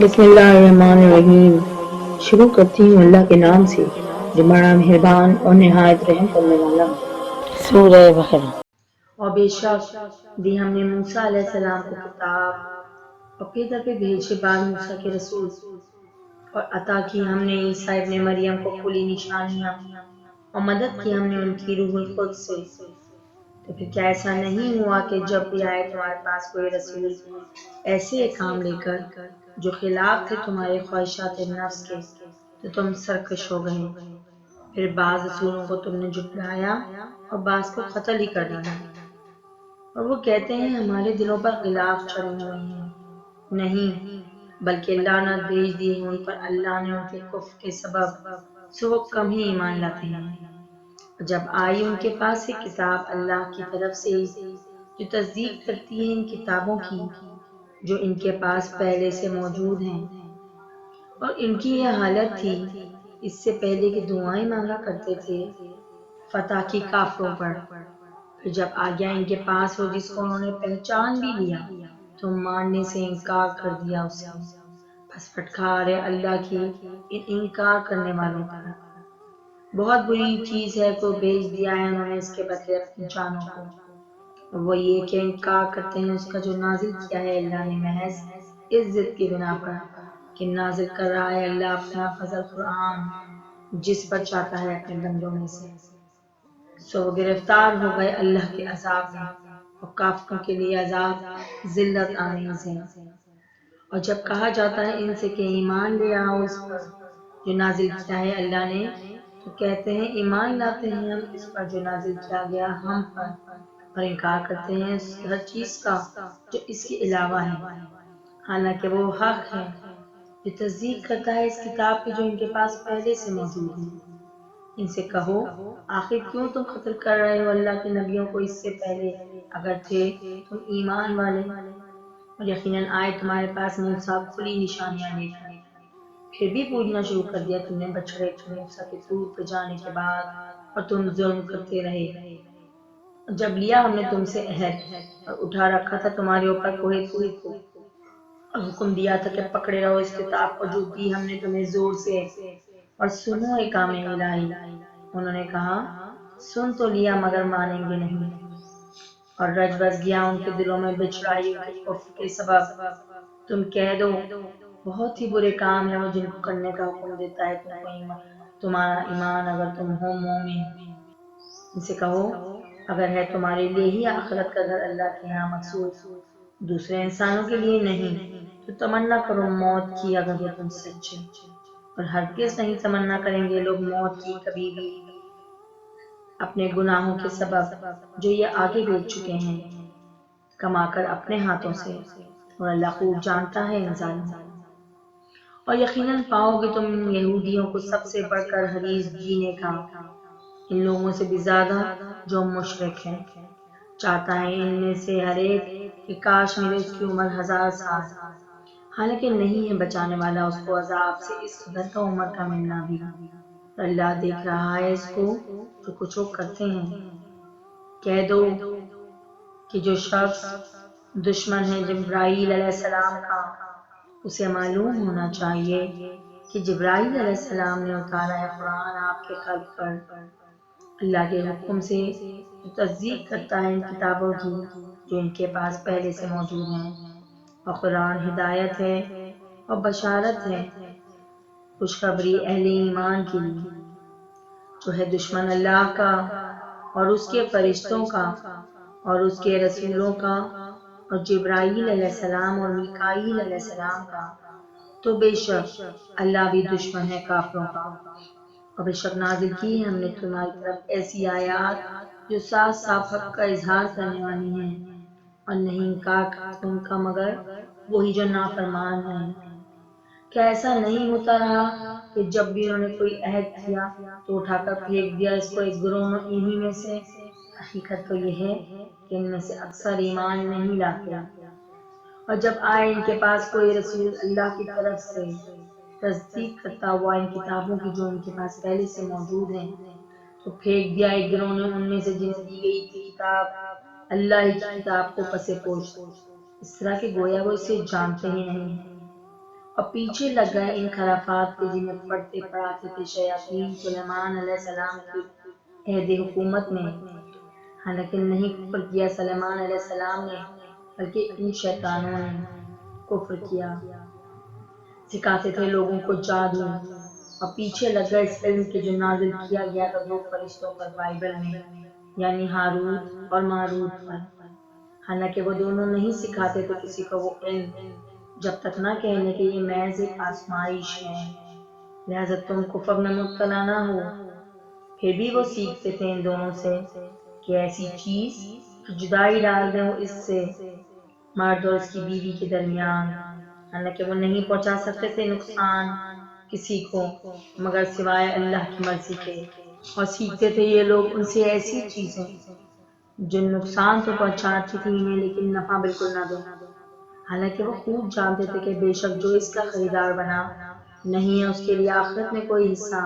بسم اللہ الرحمن الرحیم۔ شروع کرتی ہوں اللہ کے نام سے جو بڑا مہربان اور نہایت رحم کرنے والا ہے۔ سورہ بقرہ۔ اور بے شک دی ہم نے موسیٰ علیہ السلام کو کتاب اور پھر در پہ بھیجے بعد موسیٰ کے رسول، اور عطا کی ہم نے عیسیٰ ابن مریم کو کھلی نشانیاں، اور مدد کی ہم نے ان کی روح القدس سے۔ تو پھر کیا ایسا نہیں ہوا کہ جب بھی آئے تمہارے پاس کوئی رسول ایسے کام لے کر جو خلاف تھے تمہارے خواہشات نفس کے، تو تم سرکش ہو گئے؟ پھر بعض رسولوں کو تم نے جھٹلایا اور بعض کو قتل ہی کر ڈالا، اور وہ کہتے ہیں ہمارے دلوں پر غلاف چڑھے ہوئے ہیں۔ نہیں، بلکہ لعنت بھیج دی ہے ان پر اللہ نے ان کے کفر کے سبب، سو وہ کم ہی ایمان لاتے ہیں۔ جب آئی ان کے پاس ایک کتاب اللہ کی طرف سے جو تصدیق کرتی ہے ان کتابوں کی جو ان کے پاس پہلے سے موجود ہیں، اور ان کی یہ حالت تھی اس سے پہلے کہ دعائیں مانگا کرتے تھے فتح کی کافروں پر۔ پھر جب آ گیا ان کے پاس وہ جس کو انہوں نے پہچان بھی لیا تو ماننے سے انکار کر دیا اسے، بس پھٹکار ہے اللہ کی ان انکار کرنے والوں پر۔ بہت بری چیز ہے کو بھیج دیا ہے انہوں نے اس کے بدلے اپنی جانوں کو، وہ یہ کہ انکار کرتے ہیں اس کا جو نازل کیا ہے اللہ نے محض اس ضد کی بنا پر کہ نازل کر رہا ہے اللہ اپنا فضل قرآن جس پر چاہتا ہے اپنے بندوں میں سے۔ سو وہ گرفتار ہو گئے اللہ کے عذاب میں، اور کافروں کے لیے عذاب ذلت آمیز ہے۔ اور جب کہا جاتا ہے ان سے کہ ایمان لے آؤ اس پر جو نازل کیا ہے اللہ نے، تو کہتے ہیں ایمان لاتے ہیں ہم اس پر جو نازل کیا گیا ہم پر، اور انکار کرتے ہیں ہر چیز کا جو اس کے علاوہ ہے، حالانکہ وہ حق ہے جو تصدیق کرتا ہے اس کتاب کی جو ان کے پاس پہلے سے موجود ہے۔ ان سے کہو آخر کیوں تم قتل کر رہے ہو اللہ کے نبیوں کو اس سے پہلے اگر تھے تم ایمان والے؟ اور یقیناً آئے تمہارے پاس موسیٰ کھلی نشانیاں لے کر، پھر بھی پوجنا شروع کر دیا تم نے بچڑے کو موسیٰ کے طور پہ جانے کے بعد، اور تم ظلم کرتے رہے۔ جب لیا ہم نے تم سے عہد اور اٹھا رکھا تھا تمہارے اوپر کوہ طور کو، اور حکم دیا تھا کہ پکڑے رہو اس کتاب کو جو دی ہم نے تمہیں زور سے، اور سنو احکام الہی۔ انہوں نے کہا سن تو لیا مگر مانیں گے نہیں، اور رج بس گیا ان کے دلوں میں بچڑائی ان کے کفر کے سبب۔ تم کہہ دو بہت ہی برے کام ہے وہ جن کو کرنے کا حکم دیتا ہے تمہارا ایمان اگر تم ہو مومن۔ ان سے کہو اگر ہے تمہارے لیے ہی آخرت کا گھر اللہ کے یہاں مخصوص دوسرے انسانوں کے لیے نہیں، تو تمنا کرو موت کی اگر وہ تم سچے، اور ہرگز نہیں تمنا کریں گے لوگ موت کی کبھی بھی اپنے گناہوں کے سبب جو یہ آگے بھیج چکے ہیں کما کر اپنے ہاتھوں سے، اور اللہ خوب جانتا ہے ان ظالموں۔ اور یقیناً پاؤ گے تم یہودیوں کو سب سے بڑھ کر حریص جینے کا ان لوگوں سے بھی زیادہ جو مشرک ہیں، چاہتا ہے ان میں سے ہر ایک کہ کاش میرے اس کی عمر 1000 سال، حالانکہ نہیں ہے بچانے والا اس کو عذاب سے اس قدر کا عمر کا ملنا بھی۔ اللہ دیکھ رہا ہے اس کو جو کچھ وہ کرتے ہیں۔ کہہ دو کہ جو شخص دشمن ہے جبرائیل علیہ السلام کا اسے معلوم ہونا چاہیے کہ جبرائیل علیہ السلام نے اتارا ہے قرآن آپ کے قلب پر اللہ کے حکم سے، جو تصدیق کرتا ہے ان کتابوں کی جو ان کے پاس پہلے سے موجود ہیں، اور قرآن ہدایت ہے اور بشارت ہے، خوشخبری اہل ایمان کے لیے۔ جو ہے دشمن اللہ کا اور اس کے فرشتوں کا اور اس کے رسولوں کا اور جبرائیل علیہ السلام اور میکائیل علیہ السلام کا، تو بے شک اللہ بھی دشمن ہے کافروں کا۔ اور بے شک نازل کی ہے ہم نے تمہاری طرف ایسی آیات جو صاف صاف حق کا اظہار کرنے والی ہیں، اور نہیں انکار کرتے ان کا مگر وہی جو نافرمان ہیں۔ کیا ایسا نہیں ہوتا رہا کہ جب بھی انہوں نے کوئی عہد کیا تو اٹھا کر پھینک دیا اس کو ایک گروہ انہی میں سے؟ حقیقت تو یہ ہے کہ ان میں سے اکثر ایمان نہیں لاتے۔ اور جب آئے ان کے پاس کوئی رسول اللہ کی طرف سے تصدیق کرتا ہوا ان کتابوں کی جو ان کے پاس پہلے سے موجود ہیں، تو پھینک دیا ایک گروہ نے ان میں سے جنہیں دی گئی تھی کتاب اللہ ہی کی کتاب کو پس پوش، اس طرح کہ گویا وہ اسے جانتے ہی نہیں، اور پیچھے لگ گئے ان خرافات کے جنہیں پڑھتے پڑھاتے تھے شیاطین سلیمان علیہ السلام کی عہد حکومت میں۔ حالانکہ نہیں کفر کیا سلیمان علیہ السلام نے، بلکہ ان شیطانوں نے کفر کیا۔ سکھاتے تھے لوگوں کو جادو، اور پیچھے لگ گئے اس علم کے جو نازل کیا گیا تھا دو فرشتوں پر بائبل میں، یعنی ہاروت اور ماروت پر۔ حالانکہ وہ دونوں نہیں سکھاتے تھے کسی کو وہ علم، جب تک نہ کہنے کہ یہ محض ایک آزمائش ہے، لہذا تم کفر میں مبتلا نہ ہو۔ پھر بھی وہ سیکھتے تھے ان دونوں سے کہ ایسی چیز جو جدائی ڈال دیں وہ اس سے، مرد اور اس کی بیوی کے درمیان، حالانکہ وہ نہیں پہنچا سکتے تھے نقصان کسی کو مگر سوائے اللہ کی مرضی کے۔ اور سیکھتے تھے یہ لوگ ان سے ایسی چیزیں جو نقصان تو پہنچاتی تھی انہیں لیکن نفع بالکل نہ دو، حالانکہ وہ خوب جانتے تھے کہ بے شک جو اس کا خریدار بنا نہیں ہے اس کے لیے آخرت میں کوئی حصہ،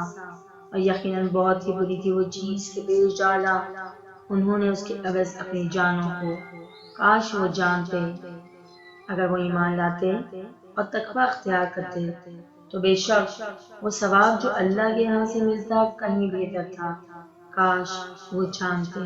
اور یقیناً بہت ہی بری تھی وہ چیز کہ بیچ ڈالا انہوں نے اس کے عوض اپنی جانوں کو۔ کاش وہ جانتے، اگر وہ ایمان لاتے اور تقوی اختیار کرتے تو بے شک وہ ثواب جو اللہ کے یہاں سے ملتا کہیں بہتر تھا۔ کاش وہ جانتے۔